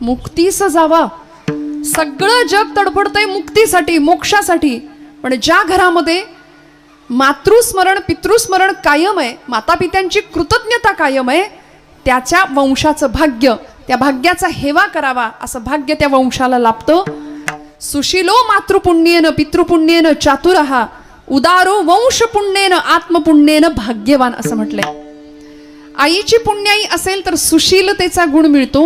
मुक्तीस जावा. सगळं जग तडफडतंय मुक्तीसाठी, मोक्षासाठी, पण ज्या घरामध्ये मातृस्मरण पितृस्मरण कायम आहे, माता पित्यांची कृतज्ञता कायम आहे, त्याच्या वंशाचं भाग्य, त्या भाग्याचा हेवा करावा असं भाग्य त्या वंशाला लाभतं. सुशीलो मातृपुण्येन पितृपुण्येन चातुरहा उदारो वंशपुण्येन आत्मपुण्येन भाग्यवान असं म्हटलंय. आईची पुण्याई असेल तर सुशीलतेचा गुण मिळतो.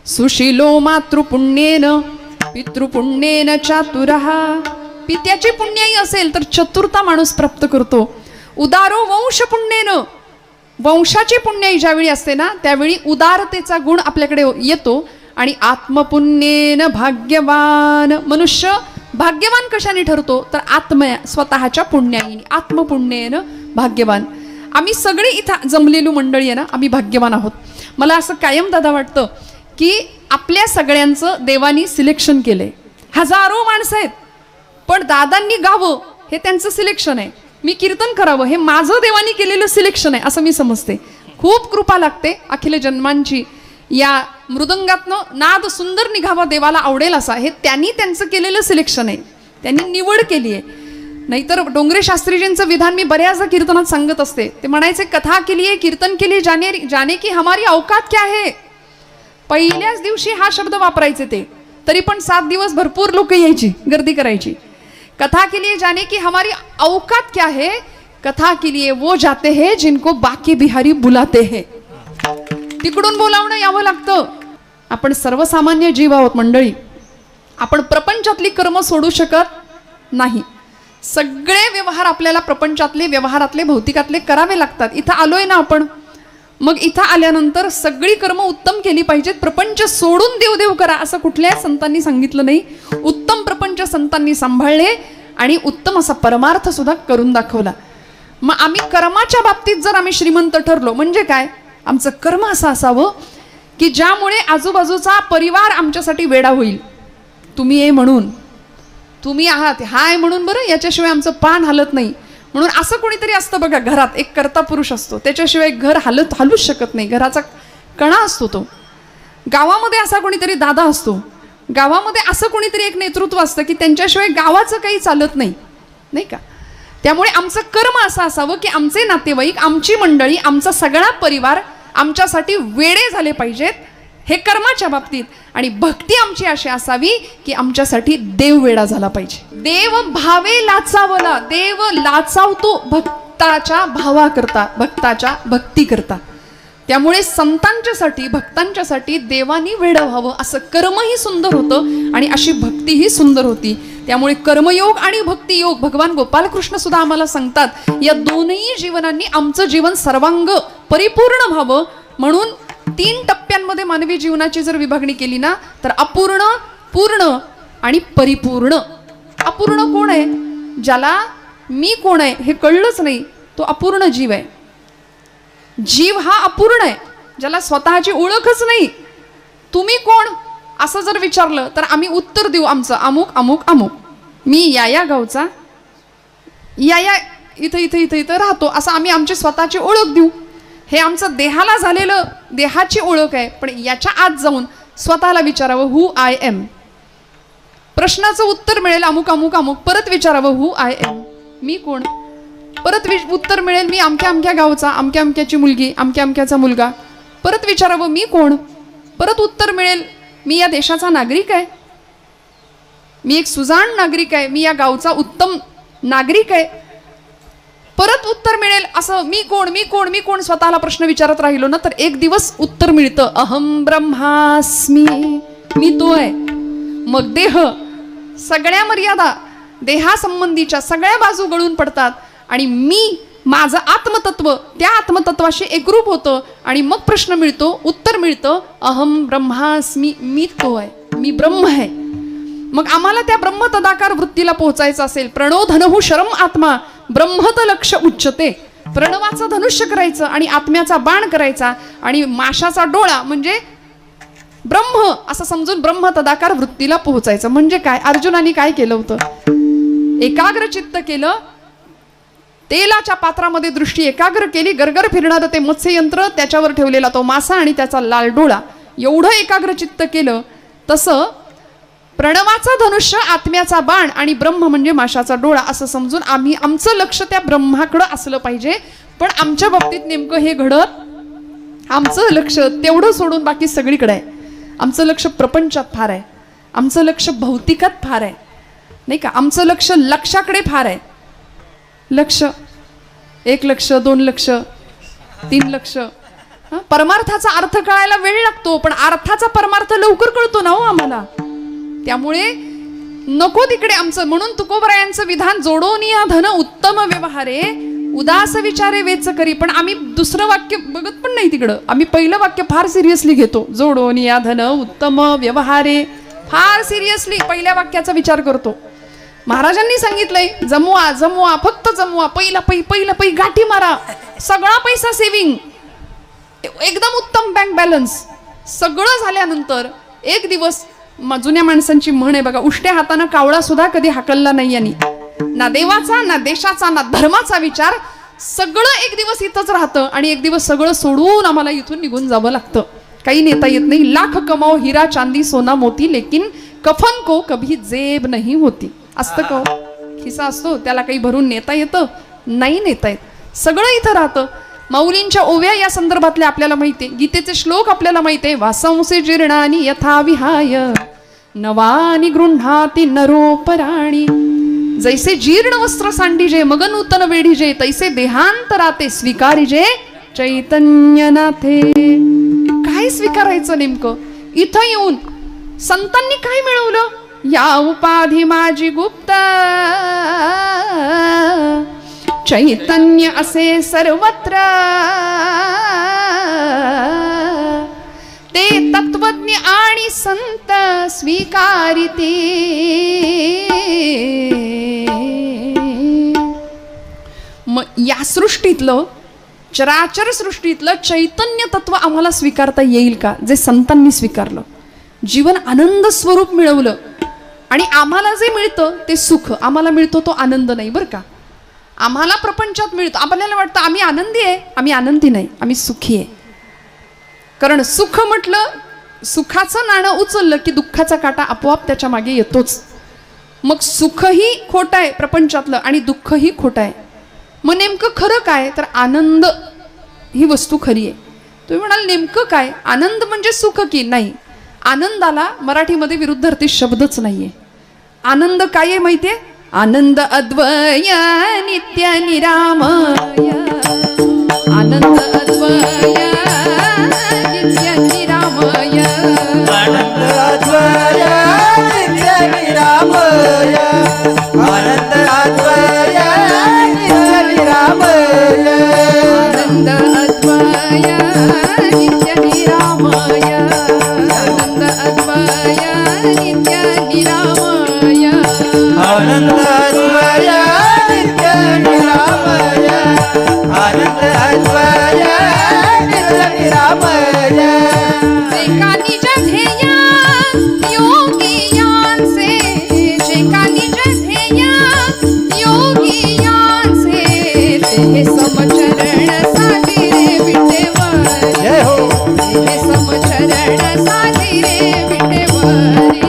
सुशीलो मातृपुण्येन पितृपुण्येन चातुरहा. पित्याची पुण्याई असेल तर चतुरता माणूस प्राप्त करतो. उदारो वंशपुण्येन, वंशाची पुण्याई ज्यावेळी असते ना त्यावेळी उदारतेचा गुण आपल्याकडे येतो. आणि आत्मपुण्येन भाग्यवान. मनुष्य भाग्यवान कशाने ठरतो तर स्वतःच्या पुण्याईने, आत्मपुण्येन भाग्यवान. आम्ही सगळे इथं जमलेली मंडळी आहे ना, आम्ही भाग्यवान आहोत. मला असं कायम दादा वाटतं की आपल्या सगळ्यांचं देवानी सिलेक्शन केलंय. हजारो माणसं आहेत पण दादांनी गावं हे त्यांचं सिलेक्शन आहे. मी कीर्तन करावं हे माझं देवानी केलेलं सिलेक्शन आहे असं मी समजते. खूप कृपा लागते अखिल जन्मांची. या मृदंगातनं नाद सुंदर निघावा देवाला आवडेल असा हे त्यांनी त्यांचं केलेलं सिलेक्शन आहे, त्यांनी निवड केली आहे. नाहीतर डोंगरे शास्त्रीजींचं विधान मी बऱ्याचदा कीर्तनात सांगत असते. ते म्हणायचे कथा केली आहे कीर्तन केली जाने की हमारी औकात क्या है. पहिल्याच दिवशी हा शब्द वापरायचे ते, तरी पण 7 दिवस भरपूर लोक यायची, गर्दी करायची. कथा के लिए जाने की हमारी औकात क्या है. कथा के लिए वो जाते हैं जिनको बाकी बिहारी बुलाते हैं. तिकडून बोलावणं यावं लागतं. आपण सर्वसामान्य जीव आहोत मंडळी. आपण प्रपंचातली कर्म सोडू शकत नाही. सगळे व्यवहार आपल्याला प्रपंचातले व्यवहारातले भौतिकातले करावे लागतात. इथं आलोय ना आपण, मग इथं आल्यानंतर सगळी कर्म उत्तम केली पाहिजेत. प्रपंच सोडून देव करा असं कुठल्याही संतांनी सांगितलं नाही. उत्तम प्रपंच संतांनी सांभाळले आणि उत्तम असा परमार्थ सुद्धा करून दाखवला. मग आम्ही कर्माच्या बाबतीत जर आम्ही श्रीमंत ठरलो म्हणजे काय, आमचं कर्म असं असावं की ज्यामुळे आजूबाजूचा परिवार आमच्यासाठी वेडा होईल. तुम्ही ये म्हणून, तुम्ही आहात हाय म्हणून, बरं याच्याशिवाय आमचं पान हलत नाही म्हणून. असं कोणीतरी असतं बघा, घरात एक कर्ता पुरुष असतो, त्याच्याशिवाय घर हलूच शकत नाही, घराचा कणा असतो तो. गावामध्ये असा कोणीतरी दादा असतो, गावामध्ये असं कोणीतरी एक नेतृत्व असतं की त्यांच्याशिवाय गावाचं काही चालत नाही, नाही का. त्यामुळे आमचं कर्म असं असावं की आमचे नातेवाईक, आमची मंडळी, आमचा सगळा परिवार आमच्यासाठी वेडे झाले पाहिजेत, हे कर्माच्या बाबतीत. आणि भक्ती आमची अशी असावी की आमच्यासाठी देव वेडा झाला पाहिजे. देव भावे लाचावला, देव लाचावतो भक्ताच्या भावा करता, भक्ताच्या भक्ती करता. त्यामुळे संतांच्यासाठी भक्तांच्यासाठी देवानी वेडं व्हावं असं कर्मही सुंदर होतं आणि अशी भक्तीही सुंदर होती. त्यामुळे कर्मयोग आणि भक्तियोग भगवान गोपालकृष्ण सुद्धा आम्हाला सांगतात, या दोनही जीवनांनी आमचं जीवन सर्वांग परिपूर्ण व्हावं. म्हणून 3 टप्प्यांमध्ये मानवी जीवनाची जर विभागणी केली ना तर अपूर्ण, पूर्ण आणि परिपूर्ण. अपूर्ण कोण आहे, ज्याला मी कोण आहे हे कळलंच नाही तो अपूर्ण जीव आहे. जीव हा अपूर्ण आहे ज्याला स्वतःची ओळखच नाही. तुम्ही कोण असं जर विचारलं तर आम्ही उत्तर देऊ आमचं अमुक अमुक अमुक. मी या गावचा, या इथं इथं इथं इथं राहतो असं आम्ही आमची स्वतःची ओळख देऊ. हे आमचं देहाला झालेलं देहाची ओळख आहे. पण याच्या आत जाऊन स्वतःला विचारावं हू आय एम. प्रश्नाचं उत्तर मिळेल अमुक अमुक अमुक. परत विचारावं हू आय एम, मी कोण. परत उत्तर मिळेल मी अमक्या अमक्या गावचा, अमक्या अमक्याची मुलगी, अमक्या अमक्याचा मुलगा. परत विचारावं मी कोण. परत उत्तर मिळेल मी या देशाचा नागरिक आहे, मी एक सुजाण नागरिक आहे, मी या गावचा उत्तम नागरिक आहे. परत उत्तर मिळेल असं मी कोण मी कोण मी कोण. स्वतःला प्रश्न विचारत राहिलो ना तर एक दिवस उत्तर मिळतं अहम ब्रह्मास्मी, मी तो आहे. मग देह, सगळ्या मर्यादा देहासंबंधीच्या सगळ्या बाजू गळून पडतात आणि मी, माझं आत्मतत्व त्या आत्मतत्वाशी एकरूप होतं आणि मग प्रश्न मिळतो, उत्तर मिळतं अहम ब्रह्मास्मी, मी तो आहे, मी ब्रह्म आहे. मग आम्हाला त्या ब्रह्म तदाकार वृत्तीला पोहोचायचं असेल, प्रणो धनहु शरम आत्मा ब्रह्मत लक्ष उच्चते. प्रणवाचं धनुष्य करायचं आणि आत्म्याचा बाण करायचा आणि माशाचा डोळा म्हणजे ब्रह्म असं समजून ब्रह्म तदाकार वृत्तीला पोहोचायचं. म्हणजे काय, अर्जुनाने काय केलं होतं, एकाग्र चित्त केलं, तेलाच्या पात्रामध्ये दृष्टी एकाग्र केली, गरगर फिरणारं ते मत्स्ययंत्र, त्याच्यावर ठेवलेला तो मासा आणि त्याचा लाल डोळा एवढं एकाग्रचित्त केलं तसं प्रणवाचा धनुष्य आत्म्याचा बाण आणि ब्रह्म म्हणजे माशाचा डोळा असं समजून आम्ही आमचं लक्ष त्या ब्रह्माकडं असलं पाहिजे. पण आमच्या बाबतीत नेमकं हे घडत, आमचं लक्ष तेवढं सोडून बाकी सगळीकडे आहे. आमचं लक्ष प्रपंचात फार आहे, आमचं लक्ष भौतिकात फार आहे, नाही का. आमचं लक्ष लक्षाकडे फार आहे. लक्ष 1 लक्ष 2 लक्ष 3 लक्ष. परमार्थाचा अर्थ कळायला वेळ लागतो, पण अर्थाचा परमार्थ लवकर कळतो ना हो आम्हाला. त्यामुळे नको तिकडे आमचं. म्हणून तुकोबरायांचं विधान, जोडोनी या धन उत्तम व्यवहारे उदास विचारे वेच करी. पण आम्ही दुसरं वाक्य बघत पण नाही तिकडं. आम्ही पहिलं वाक्य फार सिरियसली घेतो. जोडोनी या धन उत्तम व्यवहारे, फार सिरियसली पहिल्या वाक्याचा विचार करतो. महाराजांनी सांगितलंय जमवा जमवा, फक्त जमवा. पहिला पै गाठी मारा, सगळा पैसा सेविंग, एकदम उत्तम बँक बॅलन्स. सगळं झाल्यानंतर एक दिवस, जुन्या माणसांची म्हण आहे बघा, उष्ट्या हातानं कावळा सुद्धा कधी हाकलला नाही यांनी. ना देवाचा ना देशाचा ना धर्माचा विचार. सगळं एक दिवस इथंच राहतं आणि एक दिवस सगळं सोडून आम्हाला इथून निघून जावं लागतं. काही नेता येत नाही. लाख कमाओ हिरा चांदी सोना मोती, लेकिन कफन को कभी जेब नाही होती. असतं का? खिसा असतो त्याला काही भरून नेता येतं? नाही नेता येत. सगळं इथं राहतं. माऊलींच्या ओव्या या संदर्भातल्या आपल्याला माहिती आहे. गीतेचे श्लोक आपल्याला माहिती आहे. वासंसे जीर्णानी यथा विहाय नवानी गृह्णाती नरोपराणी. जैसे जीर्ण वस्त्र सांडीजे मग नूतन वेढीजे, तैसे देहांतराते स्वीकारिजे चैतन्यनाथे. काय स्वीकारायचं नेमकं? इथं येऊन संतांनी काय मिळवलं? या उपाधी माझी गुप्त, चैतन्य असे सर्वत्र. ते तत्वज्ञ आणि संत स्वीकारिते. मग या सृष्टीतलं, चराचर सृष्टीतलं चैतन्य तत्व आम्हाला स्वीकारता येईल का? जे संतांनी स्वीकारलं, जीवन आनंद स्वरूप मिळवलं. आणि आम्हाला जे मिळतं ते सुख, आम्हाला मिळतो तो आनंद नाही बरं का. आम्हाला प्रपंचात मिळतो, आपल्याला वाटतं आम्ही आनंदी आहे. आम्ही आनंदी नाही, आम्ही सुखी आहे. कारण सुख म्हटलं, सुखाचं नाणं उचललं की दुःखाचा काटा आपोआप त्याच्या मागे येतोच. मग सुखही खोटं आहे प्रपंचातलं आणि दुःखही खोटं आहे. मग नेमकं खरं काय? तर आनंद ही वस्तू खरी आहे. तुम्ही म्हणाल नेमकं काय? आनंद म्हणजे सुख की नाही? आनंदाला मराठीमध्ये विरुद्धार्थी शब्दच नाहीये. आनंद काय आहे माहितीये? आनंद अद्वय नित्य निरामय. आनंद अद्वय नित्य निरामय. आनंद अद्वय नित्य निरामय. आनंद अद्वय नित्य निरामय. आनंद अद्वय नित्य निरामय. आनंद अद्वय नित्य निरामय. आनंद अद्वय नित्य निरामय. आनंद अद्वय नित्य निरामय. एका निज ध्येय योगियांचे, एका निज ध्येय योगियांचे, ते समचरण साधिरे विटेवरी. जय हो. ते समचरण साधिरे विटेवरी.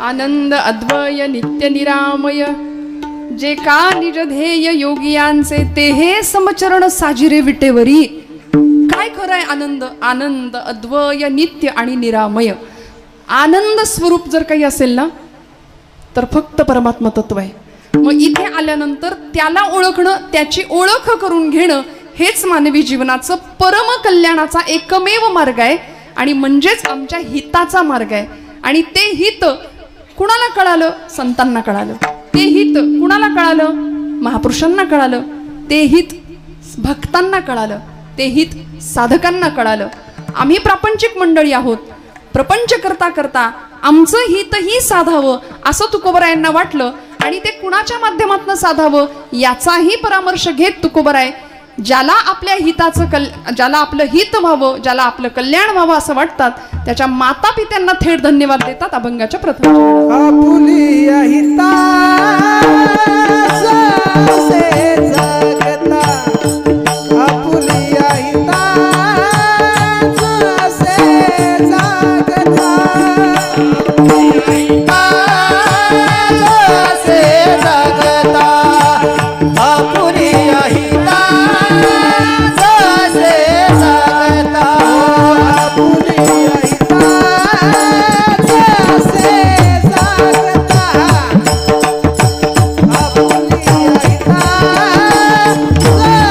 आनंद अद्वय नित्य निरामय. जे का निज ध्येय योगियांचे, ते हे समचरण साजिरे विटेवरी. काय खरं आहे आनंद? आनंद अद्वय नित्य आणि निरामय. आनंद स्वरूप जर काही असेल ना, तर फक्त परमात्मा तत्व आहे. मग इथे आल्यानंतर त्याला ओळखणं, त्याची ओळख करून घेणं, हेच मानवी जीवनाचं परम कल्याणाचा एकमेव मार्ग आहे. आणि म्हणजेच आमच्या हिताचा मार्ग आहे. आणि ते हित कुणाला कळालं? संतांना कळालं. ते हित कुणाला कळालं? महापुरुषांना कळालं. ते हित भक्तांना कळालं. ते हित साधकांना कळालं. आम्ही प्रापंचिक मंडळी आहोत. प्रपंच करता करता आमचं हितही साधावं असं तुकोबरायांना वाटलं आणि ते कुणाच्या माध्यमातून साधावं याचाही परामर्श घेत तुकोबराय ज्याला आपल्या हिताचं ज्याला आपलं हित व्हावं, ज्याला आपलं कल्याण व्हावं असं वाटतात त्याच्या माता पित्यांना थेट धन्यवाद देतात अभंगाच्या प्रथम चरणात. आपुलिया हिताचे जगता, आपुलिया हिताचे जगता, हिताचे जगता, आपुलिया हिताचे जगता, आपुलिया हिताचे जगता, आपुलिया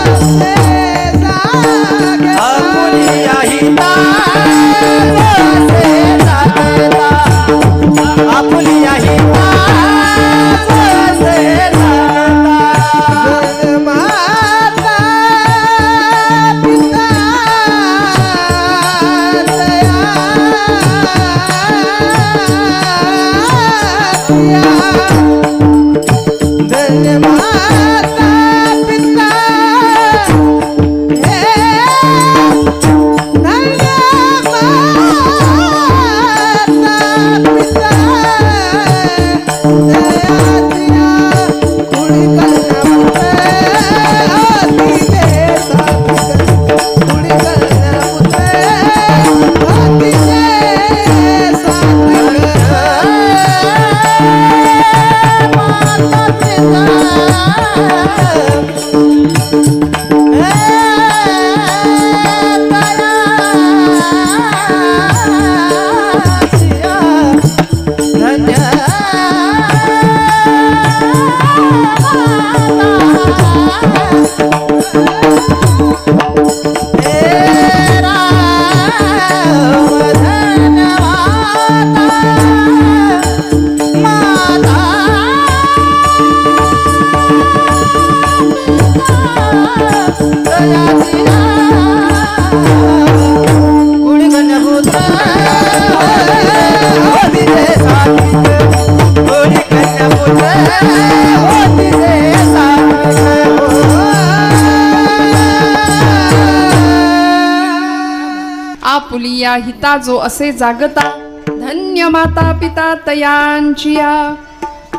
आपुलिया हिता जो असे जागता, धन्य माता पिता तयांचिया.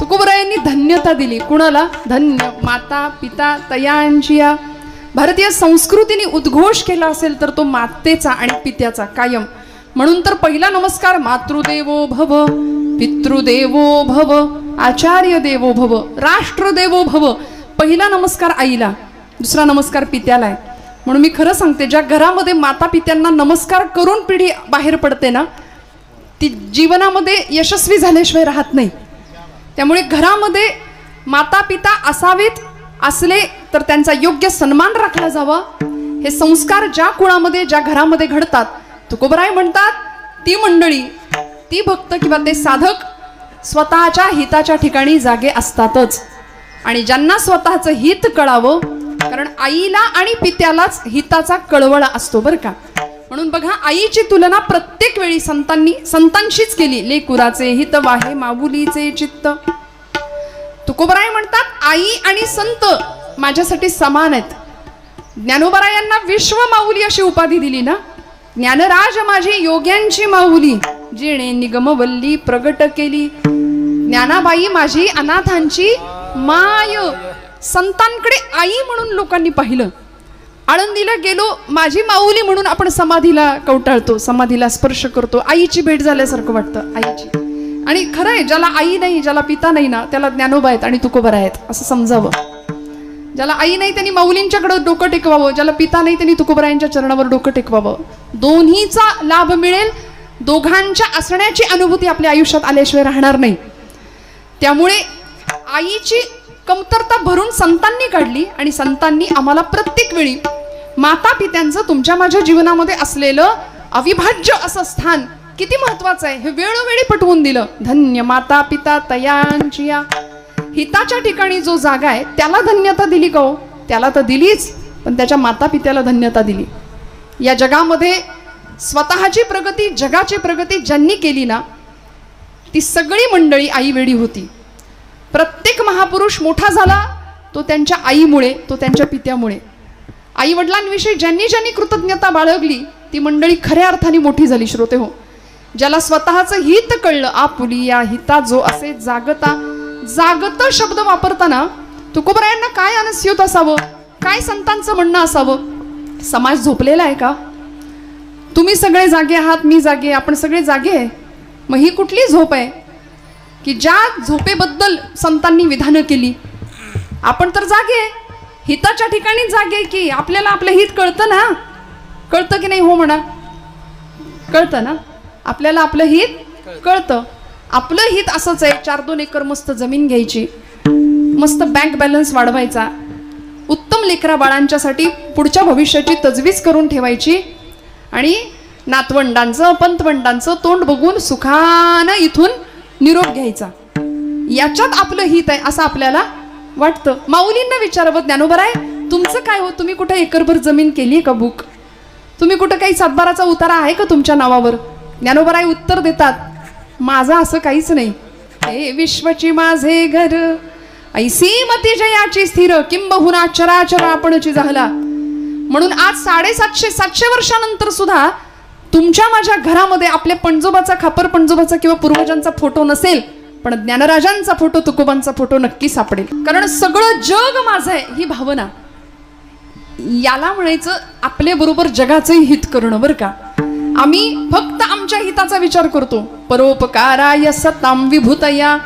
तुकोबरायांनी धन्यता दिली कुणाला? धन्य माता पिता तयांचिया. भारतीय संस्कृतीने उद्घोष केला असेल तर तो मातेचा आणि पित्याचा कायम. म्हणून तर पहिला नमस्कार मातृदेवो भव, पितृदेवो भव, आचार्य देवो भव, राष्ट्रदेवो भव. पहिला नमस्कार आईला, दुसरा नमस्कार पित्याला आहे. म्हणून मी खरं सांगते, ज्या घरामध्ये माता पित्यांना नमस्कार करून पिढी बाहेर पडते ना, ती जीवनामध्ये यशस्वी झाल्याशिवाय राहत नाही. त्यामुळे घरामध्ये माता पिता असावेत, असले तर त्यांचा योग्य सन्मान राखला जावा. हे संस्कार ज्या कुळामध्ये ज्या घरामध्ये घडतात, तुकोबराय म्हणतात ती मंडळी, ती भक्त किंवा ते साधक स्वतःच्या हिताच्या ठिकाणी जागे असतातच. आणि ज्यांना स्वतःचं हित कळावं, कारण आईला आणि पित्यालाच हिताचा कळवळा असतो बरं का. म्हणून बघा, आईची तुलना प्रत्येक वेळी संतांशीच केली. लेकुराचे हित वाहे माऊलीचे चित्त. तुकोबराय म्हणतात आई आणि संत माझ्यासाठी समान आहेत. ज्ञानोबरायांना विश्व माऊली अशी उपाधी दिली ना. ज्ञानराज माझी योग्यांची माऊली, जिणे निगमवल्ली प्रगट केली. ज्ञानाबाई माझी अनाथांची माय. संतांकडे आई म्हणून लोकांनी पाहिलं. आळंदीला गेलो, माझी माऊली म्हणून आपण समाधीला कवटाळतो, समाधीला स्पर्श करतो, आईची भेट झाल्यासारखं वाटतं आईची. आणि खरं आहे, ज्याला आई नाही, ज्याला पिता नाही ना, त्याला ज्ञानोबा आहेत आणि तुकोबरा आहेत असं समजावं. ज्याला आई नाही त्यांनी माऊलींच्याकडे डोकं टेकवावं, ज्याला पिता नाही त्यांनी तुकोबरायांच्या चरणावर डोकं टेकवावं. दोन्हीचा लाभ मिळेल. दोघांच्या असण्याची अनुभूती आपल्या आयुष्यात आल्याशिवाय राहणार नाही. त्यामुळे आईची कमतरता भरून संतांनी काढली आणि संतांनी आम्हाला प्रत्येक वेळी माता पित्यांचं तुमच्या माझ्या जीवनामध्ये असलेलं अविभाज्य असं स्थान किती महत्वाचं आहे हे वेळोवेळी पटवून दिलं. धन्य माता पिता तयांचिया. हिताच्या ठिकाणी जो जागा आहे त्याला धन्यता दिली का हो? त्याला तर दिलीच, पण त्याच्या माता पित्याला धन्यता दिली. या जगामध्ये स्वतःची प्रगती, जगाची प्रगती ज्यांनी केली ना, ती सगळी मंडळी आई वेळी होती. प्रत्येक महापुरुष मोठा झाला तो त्यांच्या आईमुळे, तो त्यांच्या पित्यामुळे. आई वडिलांविषयी ज्यांनी ज्यांनी कृतज्ञता बाळगली ती मंडळी खऱ्या अर्थाने मोठी झाली. श्रोते हो, ज्याला स्वतःचं हित कळलं, आपुलिया हिता जो असे जागता. जागत शब्द वापरताना तुकोबरायांना काय अनस्यूत असावं, काय संतांचं म्हणणं असावं. समाज झोपलेला आहे का? तुम्ही सगळे जागे आहात, मी जागे, आपण सगळे जागे आहे. मग ही कुठली झोप आहे की ज्या झोपेबद्दल संतांनी विधानं केली? आपण तर जागे आहे, हिताच्या ठिकाणी जागे की आपल्याला आपलं हित कळतं ना? कळतं की नाही? हो म्हणा, कळतं ना? आपल्याला आपलं हित कळतं. आपलं हित असंच आहे, 4-2 एकर मस्त जमीन घ्यायची, मस्त बँक बॅलन्स वाढवायचा, उत्तम लेकरा बाळांच्यासाठी पुढच्या भविष्याची तजवीज करून ठेवायची आणि नातवंडांचं पंतवंडांचं तोंड बघून सुखानं इथून निरोप घ्यायचा. याच्यात आपलं हित आहे असं आपल्याला वाटतं. माऊलींना विचारावं, ज्ञानोबराय तुमचं काय हो? तुम्ही कुठे एकरभर जमीन केली आहे का बुक? तुम्ही कुठं काही सातबाराचा उतारा आहे का तुमच्या नावावर? ज्ञानोबराय उत्तर देतात, माझं असं काहीच नाही. हे विश्वची माझे घर, ऐसी मती जयाची स्थिर, किंबहुना चराचर आपणची झाला. म्हणून आज 750 वर्षानंतर सुद्धा तुमच्या माझ्या घरामध्ये आपल्या पणजोबाचा, खापर पणजोबाचा किंवा पूर्वजांचा फोटो नसेल, पण ज्ञानराजांचा फोटो, तुकोबांचा फोटो नक्की सापडेल. कारण सगळं जग माझं आहे ही भावना, याला म्हणायचं आपल्या बरोबर जगाचंही हित करणं. बरं का, आम्ही फक्त आमच्या हिताचा विचार करतो. परोपकाराय सताम विभूतया,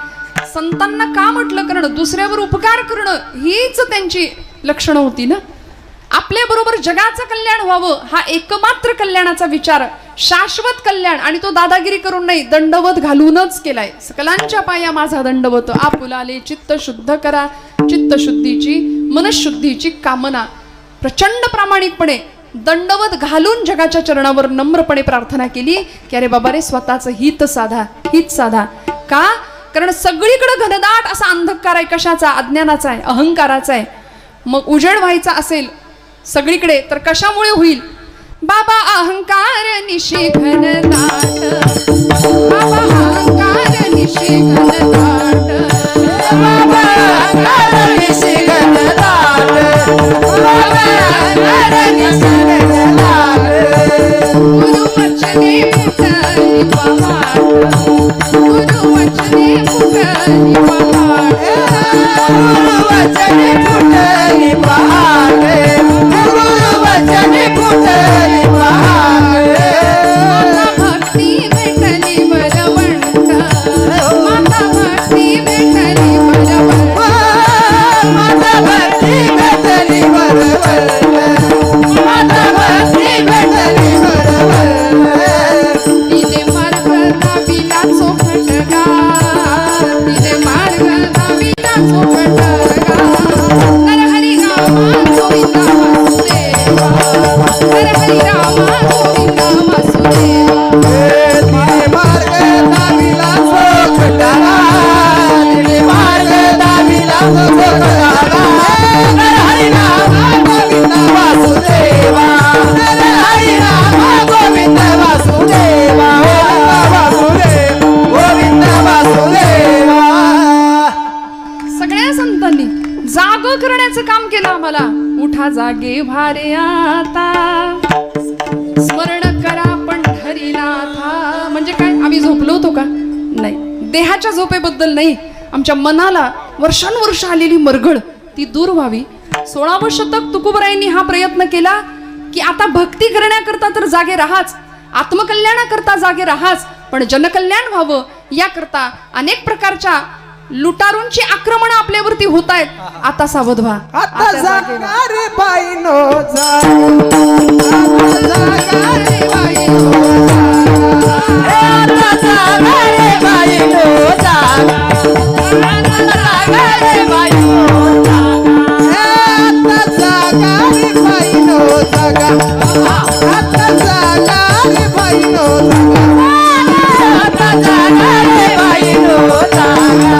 संतांना का म्हटलं? कारण दुसऱ्यावर उपकार करणं हीच त्यांची लक्षणं होती ना. आपल्या बरोबर जगाचं कल्याण व्हावं हा एकमात्र कल्याणाचा विचार, शाश्वत कल्याण. आणि तो दादागिरी करून नाही, दंडवत घालूनच केलाय. सकलांच्या पाया माझा दंडवत, आपुलाले चित्त शुद्ध करा. चित्तशुद्धीची, मनशुद्धीची कामना प्रचंड प्रामाणिकपणे दंडवत घालून जगाच्या चरणावर नम्रपणे प्रार्थना केली की अरे बाबा रे, स्वतःचं हित साधा, हित साधा. का? कारण सगळीकडे घनदाट असा अंधकार आहे. कशाचा? अज्ञानाचा आहे, अहंकाराचा आहे. मग उजेड व्हायचा असेल सगळीकडे तर कशामुळे होईल? बाबा अहंकार निशी घनदाट, बाबा अहंकार निशी घनदाट, बाबा अहंकार निशी घनदाट, बाबा अहंकार निशी घनदाट. गुरु वचने फुटली पहाट, गुरु वचने फुटली पहाट, गुरु वचने फुटली पहाट, गुरु वचने फुटली पहाट. माता भक्ती भेटली बरवंत, माता भक्ती भेटली बरवंत, माता भक्ती भेटली बरवंत, माता भक्ती भेटली बरवंत. तिने मार्ग दाविला चोखटगा, तिने मार्ग दाविला चोखटगा. नरहरी रामा गोविंदा वासुदेवा, नरहरी रामा गोविंदा वासुदेवा. तिने मार्ग दाविला चोखटगा, तिने मार्ग दाविला चोखटगा. हरी राम गोविंद वासुदेवा, हरी राम गोविंद वासुदेवा, गोविंद वासुदेवा. सगळ्या संतांनी जाग करण्याचं काम केलं आम्हाला. उठा जागे भारे आता, स्मरण करा पंढरीनाथा. म्हणजे काय, आम्ही झोपलो होतो का? नाही. देहाच्या झोपेबद्दल नाही, आमच्या मनाला वर्षानुवर्ष आलेली मरगळ ती दूर व्हावी. 16वं शतक तुकोबरायांनी हा प्रयत्न केला की आता भक्ती करण्याकरता तर जागे राहाच, आत्मकल्याणाकरता जागे राहाच, पण जनकल्याण व्हावं याकरता अनेक प्रकारच्या लुटारूंची आक्रमणं आपल्यावरती होत आहेत. आता सावध व्हा. आता जागे व्हा. जागा रे बाईनो जागा, जागा रे बाईनो जागा, आता जागा रे बाईनो जागा, आता जागा रे बाईनो जागा, आता जागा रे बाईनो जागा, आता जागा रे बाईनो जागा, आता जागा रे बाईनो जागा,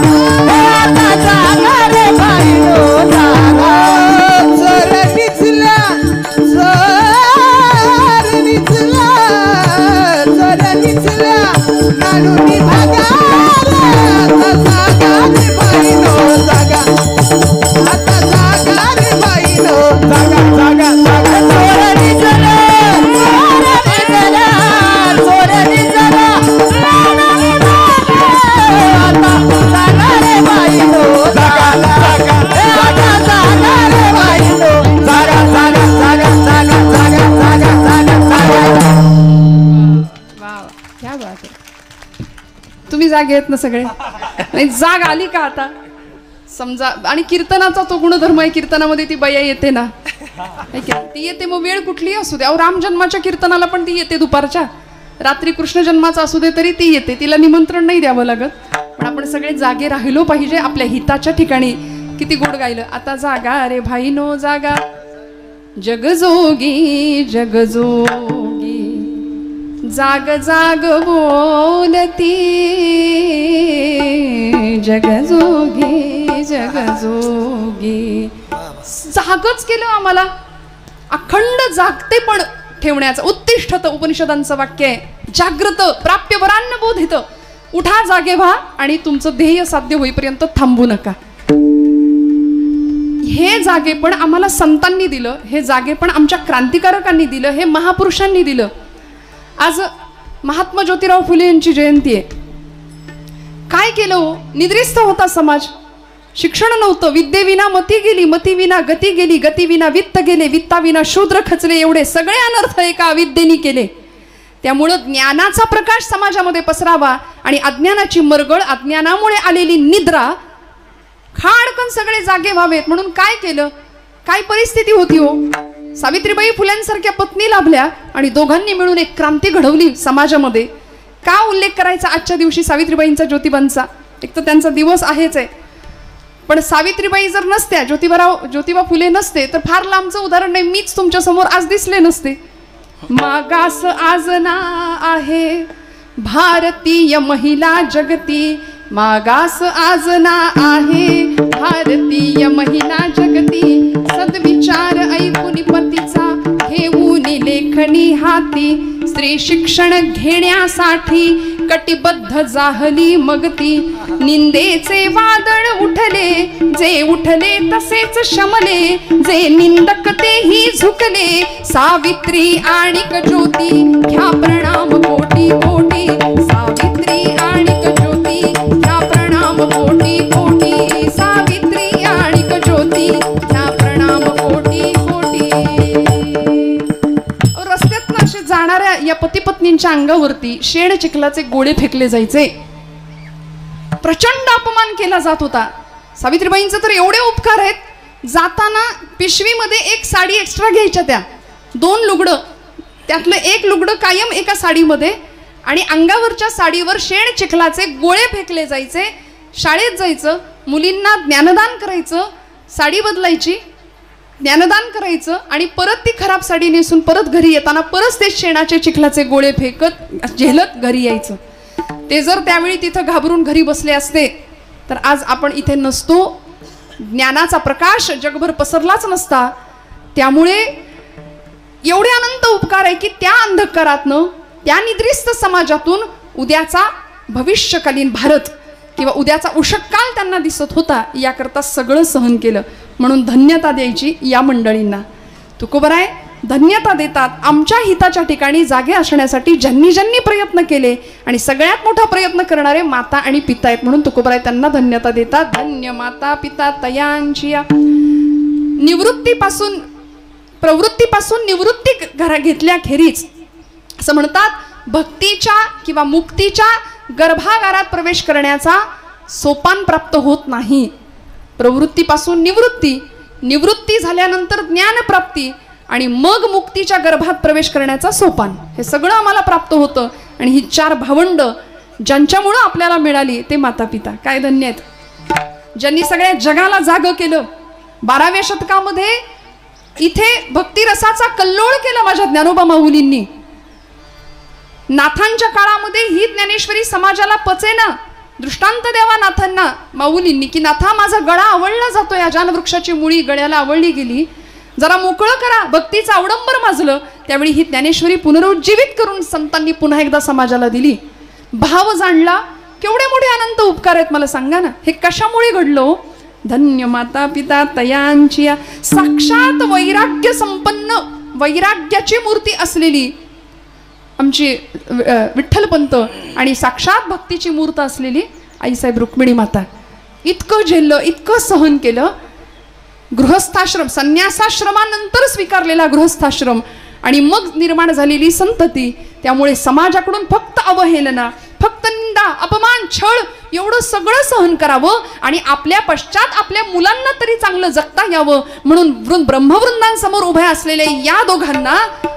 आता जागा रे बाईनो जागा. चर निचला, चर निचला, जागा जागा चोर दिसला चोर दिसला आता जागा रे बाईनो जागा जागा जागा जागा रे बाईनो जागा जागा जागा जागा जागा जागा जागा जागा वा क्या बात आहे. तुम्ही जागे आहेत ना सगळे. नाही जाग आली का आता समजा. आणि कीर्तनाचा तो गुणधर्म आहे, कीर्तनामध्ये ती बया येते ना, है की नाही? ती येते मग वेळ कुठलीही असू दे. अहो राम जन्माच्या कीर्तनाला पण ती येते दुपारच्या, रात्री कृष्ण जन्माचा असू दे तरी ती येते, तिला निमंत्रण नाही द्यावं लागत. पण आपण सगळे जागे राहिलो पाहिजे आपल्या हिताच्या ठिकाणी. किती गोड गायलं. आता जागा रे भाई नो जागा, जगजोगी जगजोगी, जाग जाग बोलती, जगजोगी जगजोगी. जागच केलं आम्हाला. अखंड जागते पण ठेवण्याचं उत्तिष्ठत उपनिषदांचं वाक्य आहे. जागृत प्राप्य वरान्न बोधित. उठा जागे व्हा आणि तुमचं ध्येय साध्य होईपर्यंत थांबू नका. हे जागेपण आम्हाला संतांनी दिलं, हे जागेपण आमच्या क्रांतिकारकांनी दिलं, हे महापुरुषांनी दिलं. आज महात्मा ज्योतिराव फुले यांची जयंती आहे. काय केलं हो? निद्रिस्त होता समाज. शिक्षण नव्हतं. विद्येविना मती गेली, मतीविना गती गेली, गतीविना वित्त गेले, वित्ताविना शूद्र खचले. एवढे सगळे अनर्थ एका अविद्येने केले. त्यामुळं ज्ञानाचा प्रकाश समाजामध्ये पसरावा आणि अज्ञानाची मरगळ, अज्ञानामुळे आलेली निद्रा खाडकन सगळे जागे व्हावेत म्हणून काय केलं? काय परिस्थिती होती हो? सावित्रीबाई फुल्यांसारख्या पत्नी लाभल्या आणि दोघांनी मिळून एक क्रांती घडवली समाजामध्ये. का उल्लेख करायचा आजच्या दिवशी सावित्रीबाईंचा, ज्योतिबांचा? एक तर त्यांचा दिवस आहेच आहे, पण सावित्रीबाई जर नसत्या, ज्योतिबा फुले नसते तर फार लांबचं उदाहरण नाही, मीच तुमच्या समोर आज दिसले नसते. मागास आज ना आहे भारतीय महिला जगती, मागास आज ना आहे भारतीय महिला जगती. सद्विचार ऐकून पतीचा घेऊन लेखणी हाती, स्त्री शिक्षण घेण्यासाठी कटिबद्ध जाहली मगती. निंदेचे वादळ उठले, जे उठले तसेच शमले, जे निंदक तेही झुकले. सावित्री आणिक ज्योती घ्या प्रणाम कोटी कोटी, सावित्री आणिक ज्योती घ्या प्रणाम कोटी कोटी, सावित्री आणिक ज्योती घ्या प्रणाम कोटी कोटी. रस्त्यातनं असे जाणाऱ्या या पती पत्नींच्या अंगावरती शेण चिखलाचे गोळे फेकले जायचे. प्रचंड अपमान केला जात होता. सावित्रीबाईंचे तर एवढे उपकार आहेत, जाताना पिशवीमध्ये एक साडी एक्स्ट्रा घ्यायच्या, त्या 2 लुगडं, त्यातलं एक लुगडं कायम एका साडीमध्ये, आणि अंगावरच्या साडीवर शेण चिखलाचे गोळे फेकले जायचे. शाळेत जायचं, मुलींना ज्ञानदान करायचं, साडी बदलायची, ज्ञानदान करायचं आणि परत ती खराब साडी नेसून परत घरी येताना परत ते शेणाचे चिखलाचे गोळे फेकत झेलत घरी यायचं. ते जर त्यावेळी तिथं घाबरून घरी बसले असते तर आज आपण इथे नसतो, ज्ञानाचा प्रकाश जगभर पसरलाच नसता. त्यामुळे एवढे अनंत उपकार आहे की त्या अंधकारातनं, त्या निद्रिस्त समाजातून उद्याचा भविष्यकालीन भारत किंवा उद्याचा उषःकाल त्यांना दिसत होता. याकरता सगळं सहन केलं. म्हणून धन्यता द्यायची या मंडळींना. तुकोबराय धन्यता देतात आमच्या हिताच्या ठिकाणी जागे असण्यासाठी ज्यांनी ज्यांनी प्रयत्न केले, आणि सगळ्यात मोठा प्रयत्न करणारे माता आणि पिता आहेत. म्हणून तुकोबराय त्यांना धन्यता देतात. धन्य माता पिता तयांची. निवृत्तीपासून प्रवृत्तीपासून निवृत्ती घेतल्याखेरीज असं म्हणतात, भक्तीच्या किंवा मुक्तीच्या गर्भागारात प्रवेश करण्याचा सोपान प्राप्त होत नाही. प्रवृत्तीपासून निवृत्ती, निवृत्ती झाल्यानंतर ज्ञानप्राप्ती आणि मग मुक्तीच्या गर्भात प्रवेश करण्याचा सोपान, हे सगळं आम्हाला प्राप्त होतं. आणि ही 4 भावंड ज्यांच्यामुळं आपल्याला मिळाली ते माता पिता. काय धन्य आहेत, ज्यांनी सगळ्या जगाला जागं केलं. 12व्या शतकामध्ये इथे भक्तिरसाचा कल्लोळ केला माझ्या ज्ञानोबा माऊलींनी. नाथांच्या काळामध्ये ही ज्ञानेश्वरी समाजाला पचेना. दृष्टांत द्यावा नाथांना माऊलींनी की नाथा माझा गळा आवळला जातो, या जानवृक्षाची मुळी गळ्याला आवळली गेली, जरा मोकळं करा. भक्तीचं अवडंबर माजलं. त्यावेळी ही ज्ञानेश्वरी पुनरुज्जीवित करून संतांनी पुन्हा एकदा समाजाला दिली. भाव जाणला. केवढे मोठे अनंत उपकार आहेत मला सांगा ना. हे कशामुळे घडलं? धन्य माता पिता तयांची साक्षात वैराग्य संपन्न वैराग्याची मूर्ती असलेली आमची विठ्ठलपंत आणि साक्षात भक्तीची मूर्त असलेली आईसाहेब रुक्मिणी माता. इतकं झेललं, इतकं सहन केलं. गृहस्थाश्रम, संन्यासाश्रमानंतर स्वीकारलेला गृहस्थाश्रम आणि मग निर्माण झालेली संतती. त्यामुळे समाजाकडून फक्त अवहेलना, फक्त निंदा, अपमान, छळ एवढं सगळं सहन करावं आणि आपल्या पश्चात आपल्या मुलांना तरी चांगलं जगता यावं म्हणून ब्रह्मवृंदांसमोर उभ्या असलेल्या या दोघांना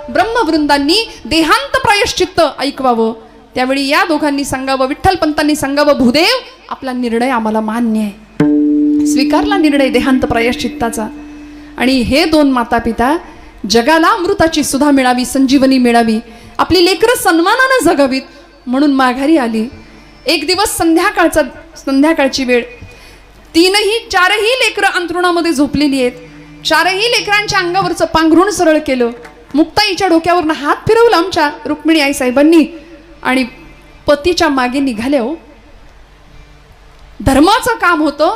ब्रह्मवृंदांनी देहांत प्रायश्चित्त ऐकवावं. त्यावेळी या दोघांनी सांगावं, विठ्ठलपंतांनी सांगावं, भूदेव आपला निर्णय आम्हाला मान्य आहे. स्वीकारला निर्णय देहांत प्रायश्चित्ताचा. आणि हे दोन माता पिता जगाला अमृताची सुधा मिळावी, संजीवनी मिळावी, आपली लेकरं सन्मानानं जगावीत म्हणून माघारी आली. एक दिवस संध्याकाळची वेळ, चारही लेकरं अंथरुणामध्ये झोपलेली आहेत. चारही लेकरांच्या अंगावरचं पांघरुण सरळ केलं. मुक्ताईच्या डोक्यावरनं हात फिरवला आमच्या रुक्मिणी आई साहेबांनी आणि पतीच्या मागे निघाले. हो, धर्माचं काम होतं.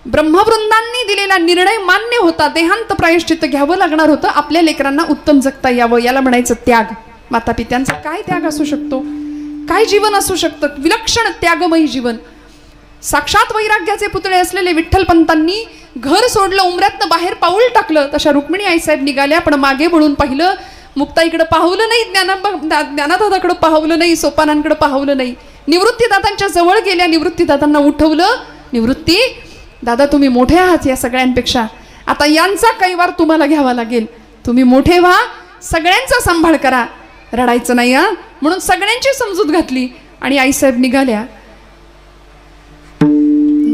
ब्रह्मवृंदांनी दिलेला निर्णय मान्य होता. देहांत प्रायश्चित्त घ्यावं लागणार होतं. आपल्या लेकरांना उत्तम जगता यावं, याला म्हणायचं त्याग. माता पित्यांचा काय त्याग असू शकतो, काय जीवन असू शकतं, विलक्षण त्यागमयी जीवन. साक्षात वैराग्याचे पुतळे असलेले विठ्ठलपंतांनी घर सोडलं, उमऱ्यातनं बाहेर पाऊल टाकलं. तशा रुक्मिणी आईसाहेब निघाल्या, पण मागे वळून पाहिलं. मुक्ताईकडे पाहवलं नाही, ज्ञानादादाकडे पाहवलं नाही, सोपानांकडे पाहवलं नाही. निवृत्तीदादांच्या जवळ गेल्या, निवृत्तीदादांना उठवलं. निवृत्ती दादा, तुम्ही मोठे आहात या सगळ्यांपेक्षा, आता यांचा कैवार तुम्हाला घ्यावा लागेल. तुम्ही मोठे व्हा, सगळ्यांचा सांभाळ करा, रडायचं नाही हा. म्हणून सगळ्यांची समजूत घातली आणि आईसाहेब निघाल्या.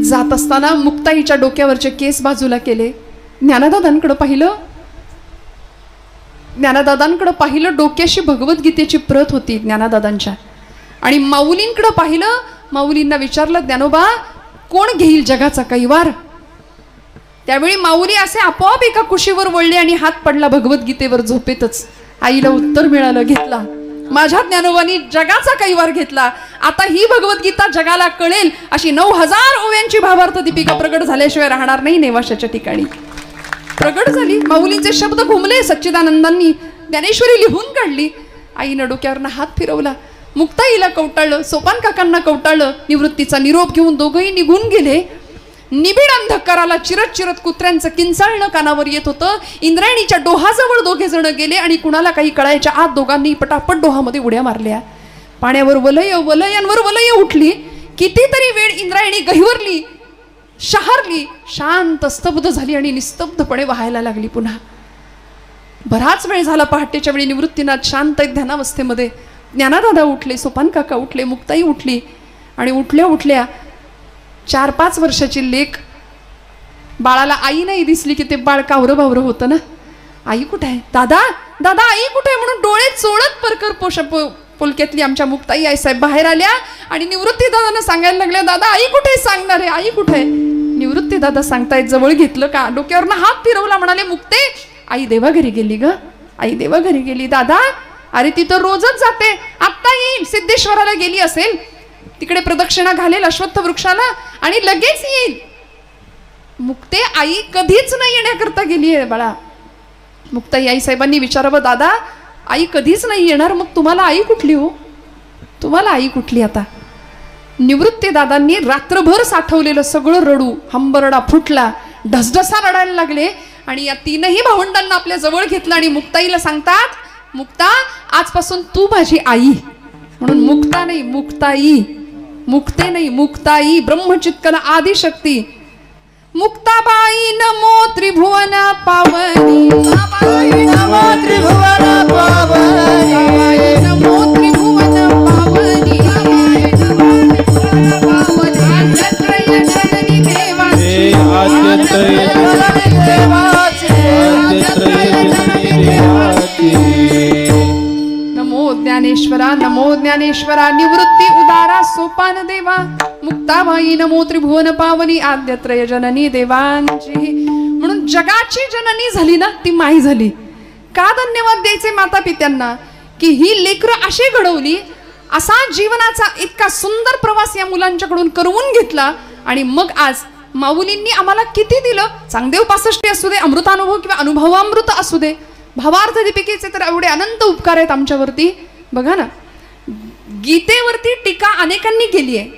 जात असताना मुक्ताईच्या डोक्यावरचे केस बाजूला केले. ज्ञानदादांकडे पाहिलं, डोक्याशी भगवद्गीतेची प्रत होती ज्ञानदादांच्या. आणि माऊलींकडे पाहिलं, माऊलींना विचारलं, ज्ञानोबा कोण घेईल जगाचा कैवार? त्यावेळी माऊली असे आपोआप एका कुशीवर वळले आणि हात पडला भगवद्गीतेवर झोपेतच. आईला उत्तर मिळालं, घेतला. माझ्या ज्ञानोबानी जगाचा कैवार घेतला. आता ही भगवद्गीता जगाला कळेल अशी 9000 ओव्यांची भावार्थ दीपिका प्रगट झाल्याशिवाय राहणार नाही नेवाशाच्या ठिकाणी. प्रगट झाली. माऊलींचे शब्द घुमले. सच्चिदानंदांनी ज्ञानेश्वरी लिहून काढली. आईनं डोक्यावरनं हात फिरवला. मुक्ताईला कवटाळलं, सोपान काकांना कवटाळलं. निवृत्तीचा निरोप घेऊन दोघंही निघून गेले. निबिड अंधकाराला चिरत चिरत कुत्र्यांचं किंचाळणं कानावर येत होतं. इंद्रायणीच्या डोहाजवळ दोघे जण गेले आणि कुणाला काही कळायच्या आत दोघांनी पटापट डोहामध्ये उड्या मारल्या. पाण्यावर वलयांवर वलय उठली. कितीतरी वेळ इंद्रायणी गहिवरली, शहारली, शांत स्तब्ध झाली आणि निस्तब्धपणे वाहायला लागली. पुन्हा बराच वेळ झाला. पहाटेच्या वेळी निवृत्तीनाथ शांत ध्यानावस्थेमध्ये. ज्ञानादादा उठले, सोपान काका उठले, मुक्ताई उठली. आणि उठल्या उठल्या 4-5 वर्षाची लेक, बाळाला आई नाही दिसली की ते बाळ कावरं बावरं होतं ना. आई कुठे आहे, दादा दादा आई कुठे आहे म्हणून डोळे चोळत परकर पोलक्यातली आमच्या मुक्ताई आई साहेब बाहेर आल्या आणि निवृत्ती दादांना सांगायला लागल्या, दादा आई कुठे, सांगणार आहे आई कुठे. निवृत्ती दादा सांगतायत, जवळ घेतलं का, डोक्यावरनं हात फिरवला, म्हणाले, मुक्ते आई देवाघरी गेली ग, आई देवाघरी गेली. दादा अरे तिथं रोजच जाते, आत्ता येईल, सिद्धेश्वराला गेली असेल, तिकडे प्रदक्षिणा घालेल अश्वत्थ वृक्षाला आणि लगेच येईल. मुक्ते आई कधीच नाही येण्याकरता गेली आहे बाळा. मुक्ताई आई साहेबांनी विचारावं, दादा आई कधीच नाही येणार, मग तुम्हाला आई कुठली हो, तुम्हाला आई कुठली आता. निवृत्ती दादांनी रात्रभर साठवलेलं सगळं रडू हंबरडा फुटला, ढसढसा रडायला लागले आणि या तीनही भावंडांना आपल्या जवळ घेतलं आणि मुक्ताईला सांगतात, मुक्ता आजपासून तू माझी आई. म्हणून मुक्ता नाही मुक्ताई, मुक्ते नाही मुक्ताई, ब्रह्मचित्कन आदिशक्ती. मुक्ताबाई नमो त्रिभुवन पावनी, नमो त्रिभुवन पावनी, नमो त्रिभुवन पावनी, आद्यत्रय जननी देवाची, नमो ज्ञानेश्वरा, नमो ज्ञानेश्वरा, निवृत्ती उदारा सोपान देवा. मुक्ताबाई नमो त्रिभुवन पावनी, आद्यत्रय जननी देवांची. म्हणून जगाची जननी झाली ना ती माई झाली. का धन्यवाद द्यायचे माता पित्यांना की ही लेकरं अशी घडवली, असा जीवनाचा इतका सुंदर प्रवास या मुलांच्याकडून करवून घेतला आणि मग आज माऊलींनी आम्हाला किती दिलं. चांगदेव 65 असू दे, अमृतानुभव किंवा अनुभवामृत असू दे, भावार्थ दीपिकेचे तर एवढे अनंत उपकार आहेत आमच्यावरती. बघा ना, गीतेवरती टीका अनेकांनी केली आहे,